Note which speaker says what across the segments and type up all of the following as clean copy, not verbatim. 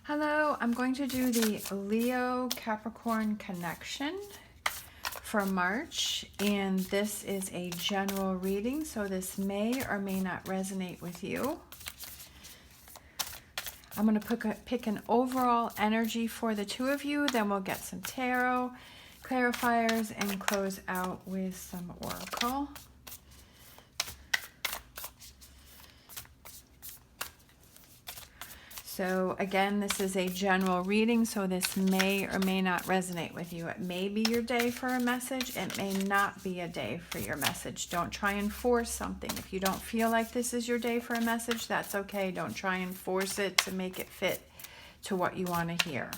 Speaker 1: Hello, I'm going to do the Leo Capricorn connection for March, and this is a general reading, so this may or may not resonate with you. I'm going to pick an overall energy for the two of you, then we'll get some tarot clarifiers and close out with some oracle. So again, this is a general reading, so this may or may not resonate with you. It may be your day for a message. It may not be a day for your message. Don't try and force something. If you don't feel like this is your day for a message, that's okay. Don't try and force it to make it fit to what you want to hear.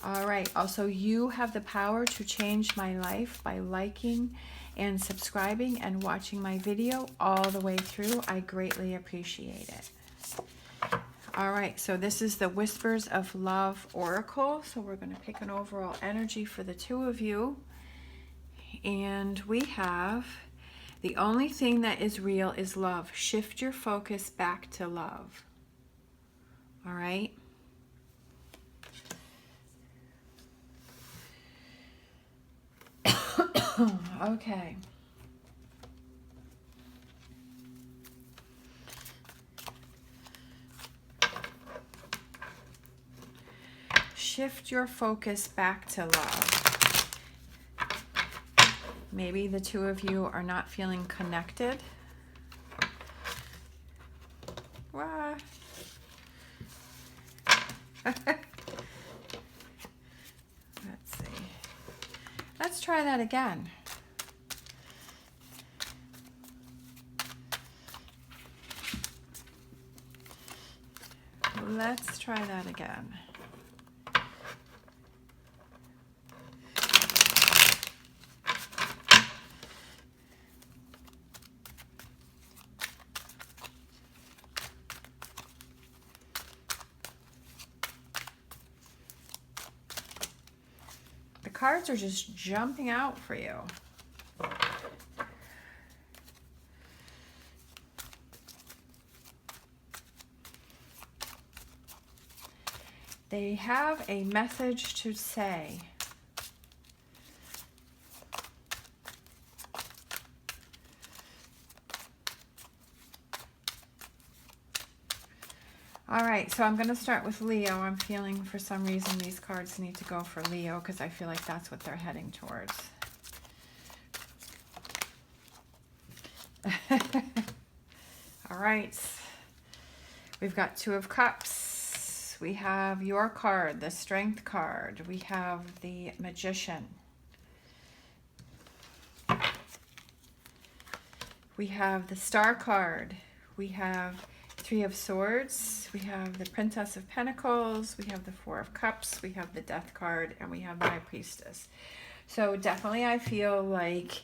Speaker 1: All right. Also, you have the power to change my life by liking and subscribing and watching my video all the way through. I greatly appreciate it. All right, so this is the Whispers of Love Oracle. So we're going to pick an overall energy for the two of you. And we have, the only thing that is real is love. Shift your focus back to love. All right. Okay. Shift your focus back to love. Maybe the two of you are not feeling connected. Let's see. Let's try that again. Let's try that again. The cards are just jumping out for you. They have a message to say. All right, so I'm going to start with Leo. I'm feeling for some reason these cards need to go for Leo because I feel like that's what they're heading towards. All right, we've got Two of Cups. We have your card, the Strength card. We have the Magician. We have the Star card. We have Three of Swords, we have the Princess of Pentacles, we have the Four of Cups, we have the Death card, and we have the High Priestess. So definitely I feel like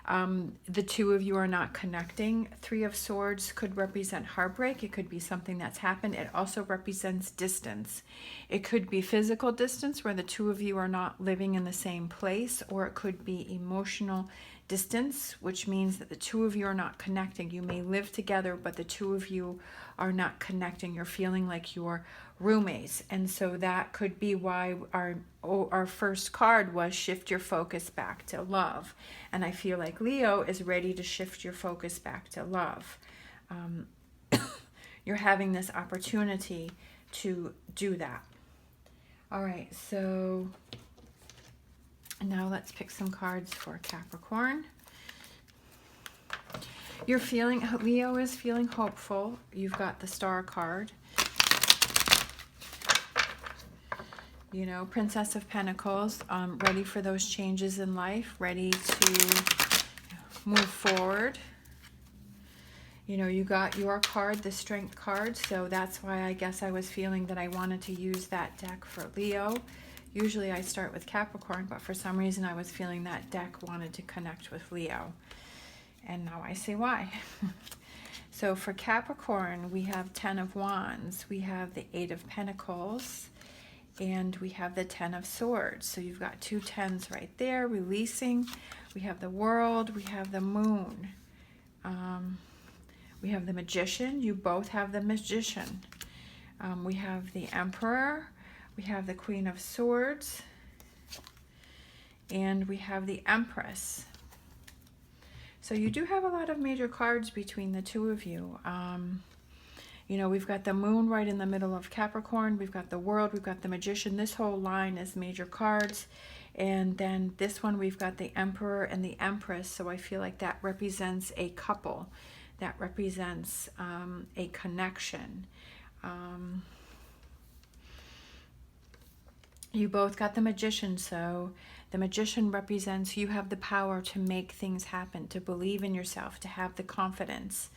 Speaker 1: the two of you are not connecting. Three of Swords could represent heartbreak. It could be something that's happened. It also represents distance. It could be physical distance where the two of you are not living in the same place, or it could be emotional distance, which means that the two of you are not connecting. You may live together, but the two of you are not connecting. You're feeling like you're roommates. And so that could be why our first card was shift your focus back to love. And I feel like Leo is ready to shift your focus back to love. You're having this opportunity to do that. All right, so now let's pick some cards for Capricorn. You're feeling, Leo is feeling hopeful. You've got the Star card. You know, Princess of Pentacles, ready for those changes in life, ready to move forward. You know, you got your card, the Strength card, so that's why I guess I was feeling that I wanted to use that deck for Leo. Usually I start with Capricorn, but for some reason I was feeling that deck wanted to connect with Leo. And now I see why. So for Capricorn, we have 10 of Wands, we have the 8 of Pentacles, and we have the 10 of Swords. So you've got two 10s right there, releasing. We have the World, we have the Moon. We have the Magician. You both have the Magician. We have the Emperor, we have the Queen of Swords, and we have the Empress. So you do have a lot of major cards between the two of you. You know, we've got the Moon right in the middle of Capricorn. We've got the World. We've got the Magician. This whole line is major cards. And then this one, we've got the Emperor and the Empress. So I feel like that represents a couple. That represents a connection. You both got the Magician. So the Magician represents you have the power to make things happen, to believe in yourself, to have the confidence.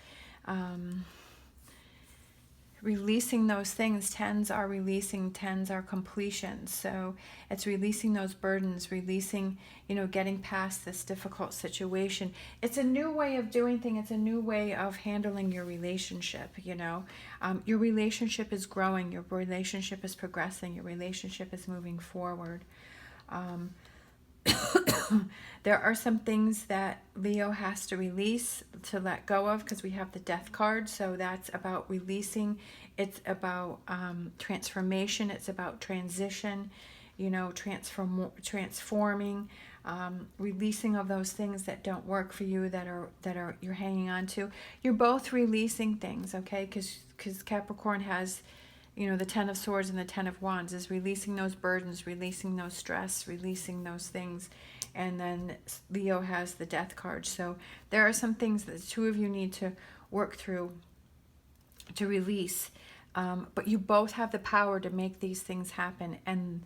Speaker 1: Releasing those things. Tens are releasing, tens are completion. So it's releasing those burdens, releasing, you know, getting past this difficult situation. It's a new way of doing things. It's a new way of handling your relationship, you know. Your relationship is growing. Your relationship is progressing. Your relationship is moving forward. There are some things that Leo has to release, to let go of, because we have the Death card. So that's about releasing. It's about transformation. It's about transition, you know, transforming, releasing of those things that don't work for you, that are you're hanging on to. You're both releasing things, okay? Because Capricorn has, you know, the Ten of Swords and the Ten of Wands is releasing those burdens, releasing those stress, releasing those things. And then Leo has the Death card. So there are some things that the two of you need to work through, to release. But you both have the power to make these things happen. And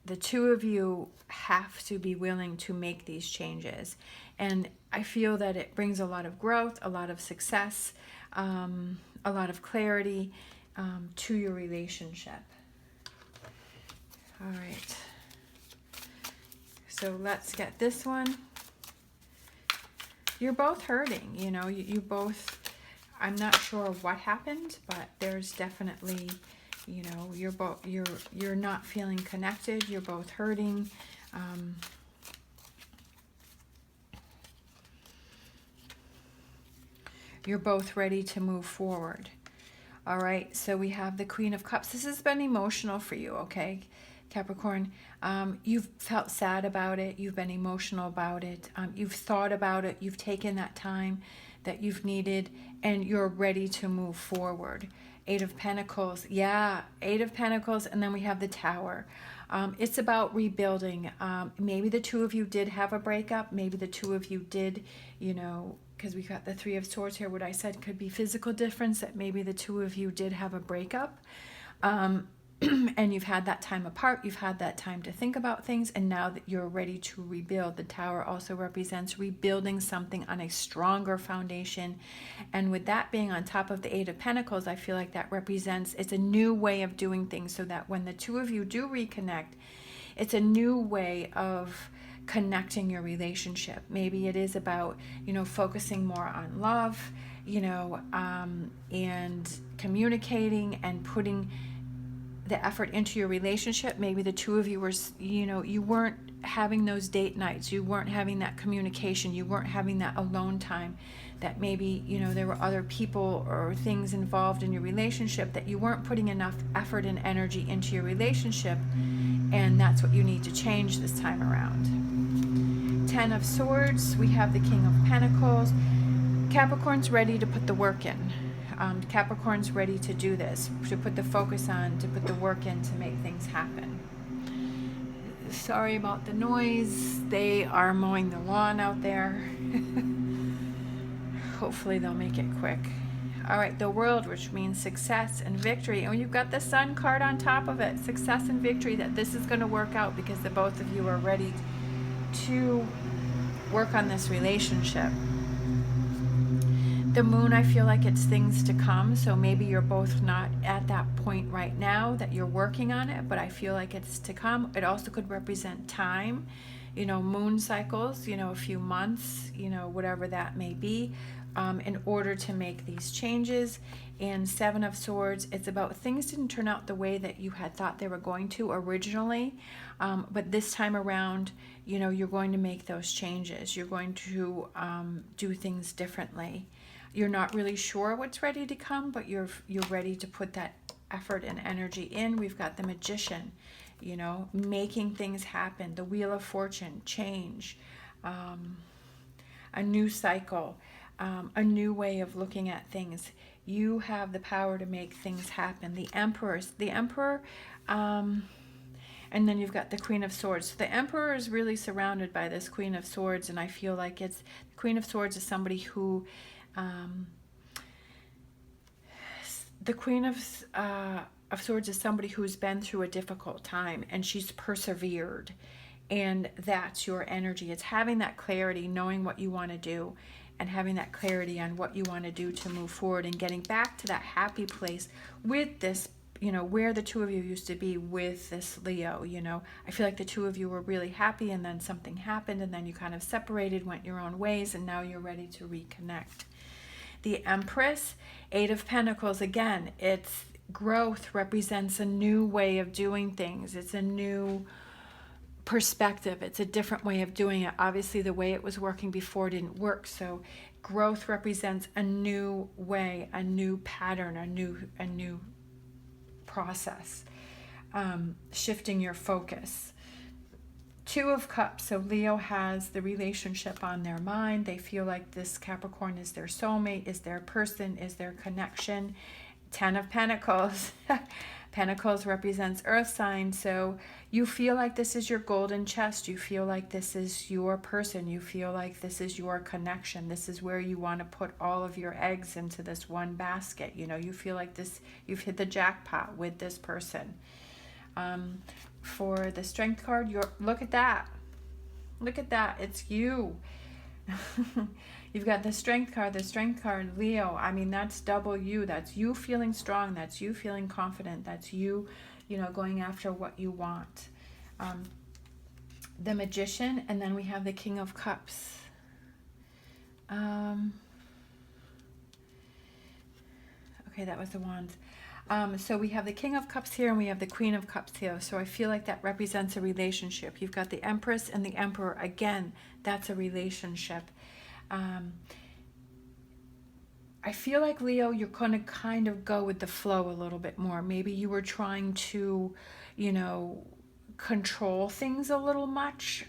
Speaker 1: the two of you have to be willing to make these changes. And I feel that it brings a lot of growth, a lot of success, a lot of clarity to your relationship. All right. So let's get this one. You're both hurting, you know, you both, I'm not sure what happened, but there's definitely, you know, you're not feeling connected. You're both hurting. You're both ready to move forward. All right, so we have the Queen of Cups. This has been emotional for you, okay, Capricorn? You've felt sad about it. You've been emotional about it. You've thought about it. You've taken that time that you've needed, and you're ready to move forward. Eight of Pentacles. Yeah, Eight of Pentacles, and then we have the Tower. It's about rebuilding. Maybe the two of you did have a breakup. Maybe the two of you did, you know, because we got the Three of Swords here. What I said could be physical difference, that maybe the two of you did have a breakup. And you've had that time apart, you've had that time to think about things, and now that you're ready to rebuild. The Tower also represents rebuilding something on a stronger foundation. And with that being on top of the Eight of Pentacles, I feel like that represents, it's a new way of doing things, so that when the two of you do reconnect, it's a new way of connecting your relationship. Maybe it is about, you know, focusing more on love, you know, and communicating and putting the effort into your relationship. Maybe the two of you were, you know, you weren't having those date nights, you weren't having that communication, you weren't having that alone time, that maybe, you know, there were other people or things involved in your relationship, that you weren't putting enough effort and energy into your relationship, and that's what you need to change this time around. Ten of Swords, we have the King of Pentacles. Capricorn's ready to put the work in. Capricorn's ready to do this, to put the focus on, to put the work in, to make things happen. Sorry about the noise. They are mowing the lawn out there. Hopefully they'll make it quick. All right, the World, which means success and victory. And you've got the Sun card on top of it. Success and victory, that this is going to work out because the both of you are ready to work on this relationship. The Moon, I feel like it's things to come. So maybe you're both not at that point right now that you're working on it, but I feel like it's to come. It also could represent time, you know, moon cycles, you know, a few months, you know, whatever that may be, in order to make these changes. And Seven of Swords, it's about things didn't turn out the way that you had thought they were going to originally, but this time around, you know, you're going to make those changes. You're going to do things differently. you're not really sure what's ready to come, but you're ready to put that effort and energy in. We've got the Magician, you know, making things happen, the Wheel of Fortune, change, a new cycle, a new way of looking at things. You have the power to make things happen. The Emperor, and then you've got the Queen of Swords. So the Emperor is really surrounded by this Queen of Swords, and I feel like the Queen of Swords is somebody who, the Queen of Swords is somebody who's been through a difficult time, and she's persevered, and that's your energy. It's having that clarity, knowing what you want to do, and having that clarity on what you want to do to move forward, and getting back to that happy place with this, you know, where the two of you used to be with this Leo. You know, I feel like the two of you were really happy, and then something happened, and then you kind of separated, went your own ways, and now you're ready to reconnect. The Empress, Eight of Pentacles, again, it's growth, represents a new way of doing things. It's a new perspective. It's a different way of doing it. Obviously, the way it was working before didn't work, so growth represents a new way, a new pattern, a new process, shifting your focus. Two of Cups, so Leo has the relationship on their mind. They feel like this Capricorn is their soulmate, is their person, is their connection. Ten of Pentacles. Pentacles represents earth sign, so you feel like this is your golden chest. You feel like this is your person. You feel like this is your connection. This is where you want to put all of your eggs into this one basket. You know, you feel like this, you've hit the jackpot with this person. For the Strength card, look at that. Look at that. It's you. You've got the Strength card, Leo. I mean, that's double you. That's you feeling strong. That's you feeling confident. That's you, you know, going after what you want. The Magician, and then we have the King of Cups. Okay, that was the Wands. So we have the King of Cups here, and we have the Queen of Cups here. So I feel like that represents a relationship. You've got the Empress and the Emperor. Again, that's a relationship. I feel like, Leo, you're going to kind of go with the flow a little bit more. Maybe you were trying to, you know, control things a little much.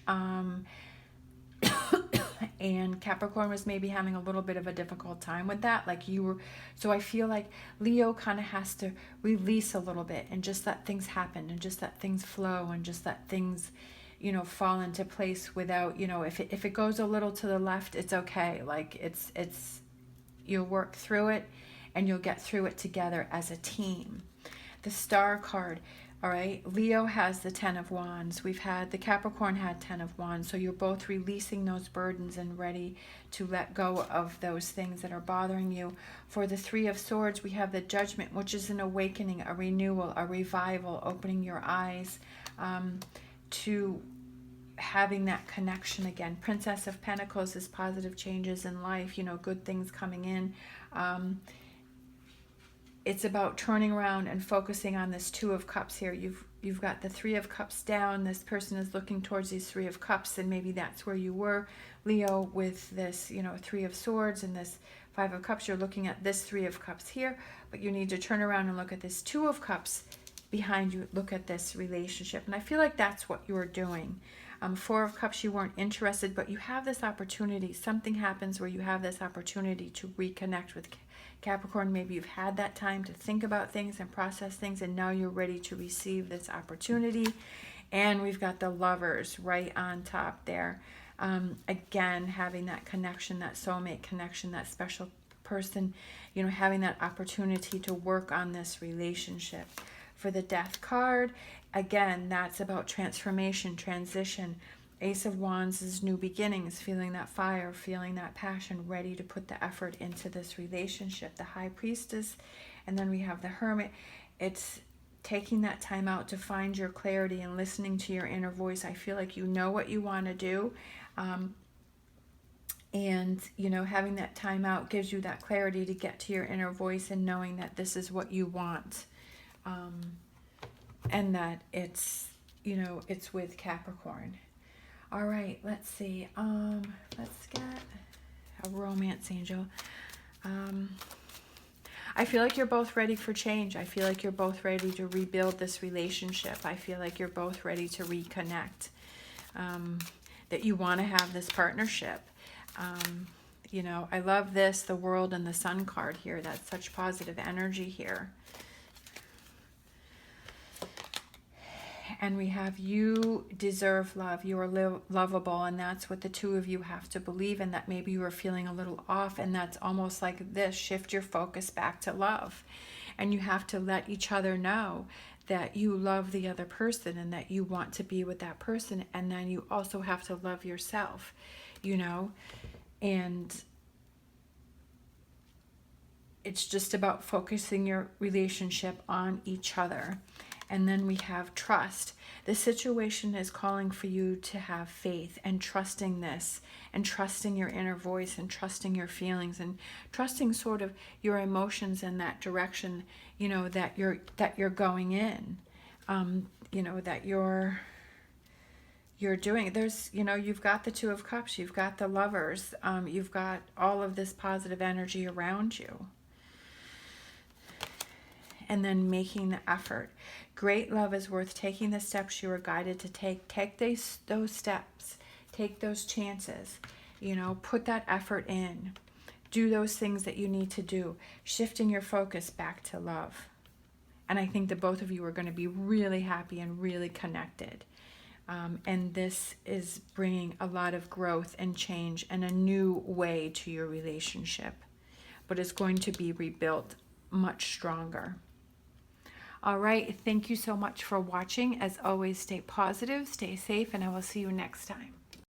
Speaker 1: And Capricorn was maybe having a little bit of a difficult time with that. Like you were, so I feel like Leo kind of has to release a little bit and just let things happen and just let things flow and just let things, you know, fall into place without, you know, if it goes a little to the left, it's okay. Like it's you'll work through it and you'll get through it together as a team. The Star card. All right, Leo has the Ten of Wands. The Capricorn had Ten of Wands. So you're both releasing those burdens and ready to let go of those things that are bothering you. For the Three of Swords, we have the Judgment, which is an awakening, a renewal, a revival, opening your eyes to having that connection again. Princess of Pentacles is positive changes in life, you know, good things coming in. It's about turning around and focusing on this Two of Cups here. You've got the Three of Cups down. This person is looking towards these Three of Cups, and maybe that's where you were, Leo, with this, you know, Three of Swords and this Five of Cups. You're looking at this Three of Cups here, but you need to turn around and look at this Two of Cups behind you. Look at this relationship, and I feel like that's what you're doing. Four of Cups, you weren't interested, but you have this opportunity. Something happens where you have this opportunity to reconnect with Capricorn. Maybe you've had that time to think about things and process things, and now you're ready to receive this opportunity. And we've got the Lovers right on top there. Again, having that connection, that soulmate connection, that special person, you know, having that opportunity to work on this relationship. For the Death card, again, that's about transformation, transition. Ace of Wands is new beginnings, feeling that fire, feeling that passion, ready to put the effort into this relationship. The High Priestess, and then we have the Hermit. It's taking that time out to find your clarity and listening to your inner voice. I feel like you know what you want to do. And, you know, having that time out gives you that clarity to get to your inner voice and knowing that this is what you want. And that it's, you know, it's with Capricorn. All right, let's see. Let's get a romance angel. I feel like you're both ready for change. I feel like you're both ready to rebuild this relationship. I feel like you're both ready to reconnect. That you want to have this partnership. You know, I love this, the World and the Sun card here. That's such positive energy here. And we have, you deserve love. You are lovable. And that's what the two of you have to believe in, that maybe you are feeling a little off. And that's almost like this, shift your focus back to love. And you have to let each other know that you love the other person and that you want to be with that person. And then you also have to love yourself, you know. And it's just about focusing your relationship on each other. And then we have trust. The situation is calling for you to have faith and trusting this, and trusting your inner voice, and trusting your feelings, and trusting sort of your emotions in that direction, you know, that you're going in, you know, that you're doing. There's, you know, you've got the Two of Cups, you've got the Lovers, you've got all of this positive energy around you. And then making the effort. Great love is worth taking the steps you are guided to take. Take those steps. Take those chances. You know, put that effort in. Do those things that you need to do. Shifting your focus back to love. And I think that both of you are going to be really happy and really connected. And this is bringing a lot of growth and change and a new way to your relationship. But it's going to be rebuilt much stronger. All right, thank you so much for watching. As always, stay positive, stay safe, and I will see you next time.